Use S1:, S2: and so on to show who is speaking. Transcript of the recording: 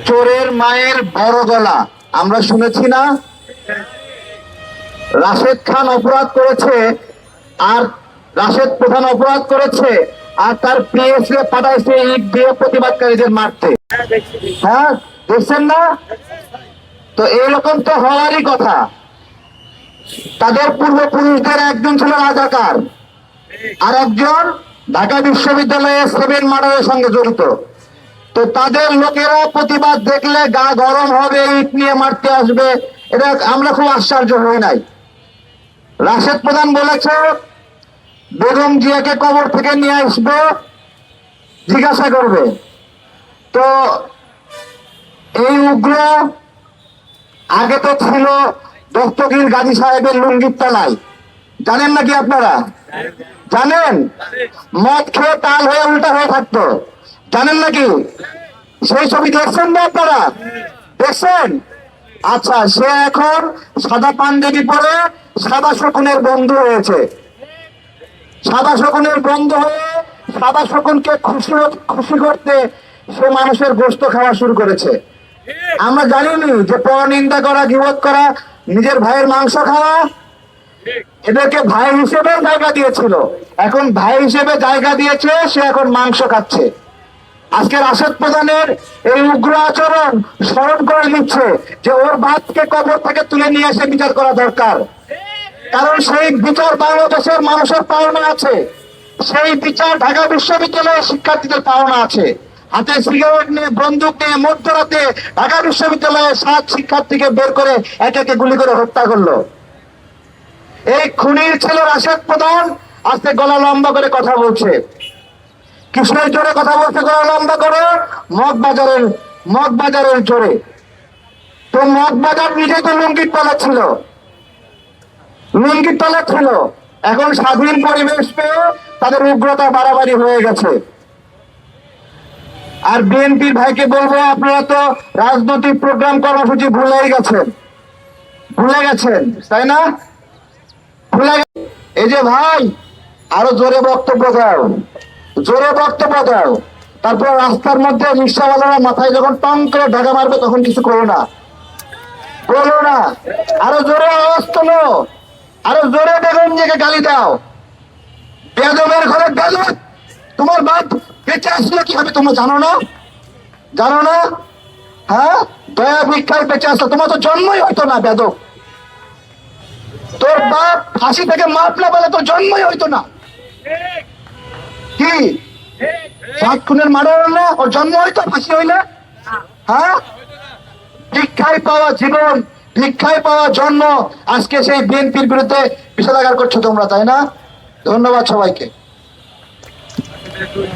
S1: চোরের মায়ের বড় গলা আমরা শুনেছি না? রাশেদ খান অপরাধ করেছে, আর রাশেদ প্রধান অপরাধ করেছে, আর তার পিএসএ পাঠাইছে ইট দিয়ে প্রতিবাদকারীদের মারতে। হ্যাঁ, দেখছেন না? তো এরকম তো হওয়ারই কথা। তাদের পূর্বপুরুষদের একজন ছিল রাজাকার, আর একজন ঢাকা বিশ্ববিদ্যালয়ে 7 মার্ডারের সঙ্গে জড়িত। তো তাদের লোকেরা প্রতিবাদ দেখলে গা গরম হবে, ইট নিয়ে মারতে আসবে। এটা আমরা খুব আশ্চর্য হই নাই। রাশেদ প্রধান বলেছে বেগম জিয়াকে কবর থেকে নিয়ে আসবে, জিজ্ঞাসা করবে। তো এই উগ্র আগে তো ছিল দস্তগীর গাজী সাহেবের লুঙ্গির তলায়, জানেন নাকি আপনারা? জানেন? মদ খেয়ে তাল হয়ে উল্টা হয়ে থাকতো, জানেন নাকি? সেই ছবি দেখছেন না আপনারা? দেখছেন? আচ্ছা, সে এখন সাদা পাঞ্জাবি পরে সাদা শকুনের বন্ধু হয়েছে। সাদা শকুনের বন্ধু হয়ে সাদা শকুনকে খুশি করতে সে মানুষের গোশত খাওয়া শুরু করেছে। আমরা জানিনি যে পরনিন্দা করা, গীবত করা, নিজের ভাইয়ের মাংস খাওয়া, এদেরকে ভাই হিসেবে জায়গা দিয়েছিল। এখন ভাই হিসেবে জায়গা দিয়েছে, সে এখন মাংস খাচ্ছে। আজকে রাশেদ প্রধানের এই উগ্র আচরণ স্মরণ করে দিচ্ছে যে ওর বাপকে কবর থেকে তুলে নিয়ে এসে বিচার করা দরকার। কারণ সেই বিচার বাংলাদেশের মানুষের পাওনা আছে, সেই বিচার ঢাকা বিশ্ববিদ্যালয়ের শিক্ষার্থীদের পাওনা আছে। হাতে সিগারেট নিয়ে, বন্দুক নিয়ে মধ্যরাতে ঢাকা বিশ্ববিদ্যালয়ের 7 শিক্ষার্থীকে বের করে একে একে গুলি করে হত্যা করলো। এই খুনির ছেলে রাশেদ প্রধান আজকে গলা লম্বা করে কথা বলছে। কিসের জোরে কথা বলছে গলা লম্বা করে? মগবাজারের জোরে। তো মগবাজার নিজে তো লুঙ্গির তলা ছিল, লুঙ্গির তলা ছিল। এখন স্বাধীন পরিবেশ পেয়ে তাদের উগ্রতা বাড়াবাড়ি হয়ে গেছে। আর বিএনপির ভাইকে বলবো, আপনারা তো রাজনৈতিক প্রোগ্রাম কর্মসূচি ভুলে গেছেন, তাই না? এই যে ভাই, আরো জোরে বক্তব্য দাও, জোরে বক্তব্য দাও। তারপর রাস্তার মধ্যে রিক্সাওয়ালারা মাথায় যখন টং করে ঢাকা মারবে তখন কিছু করো না, বলো না। আরো জোরে আওয়াজ তোলো, আরো জোরে বেগম জিয়াকে গালি দাও। বেদবের ঘরে বেদব, তোমার বাপ বেঁচে আসলো কিভাবে তোমরা জানো না? জানো না? হ্যাঁ, দয়া ভিক্ষায় বেঁচে আসলো, তোমার তো জন্মই হইতো না বেদব। তোর বাপ ফাঁসি থেকে মাপ না বলে তোর জন্মই হইতো না। কি 7 খুনের মার্ডার না, ওর জন্ম হইতো, ফাঁসি হইলে? হ্যাঁ, ভিক্ষায় পাওয়া জীবন, ভিক্ষায় পাওয়া জন্ম, আজকে সেই বিএনপির বিরুদ্ধে বিষোদাগার করছো তোমরা, তাই না? ধন্যবাদ সবাইকে।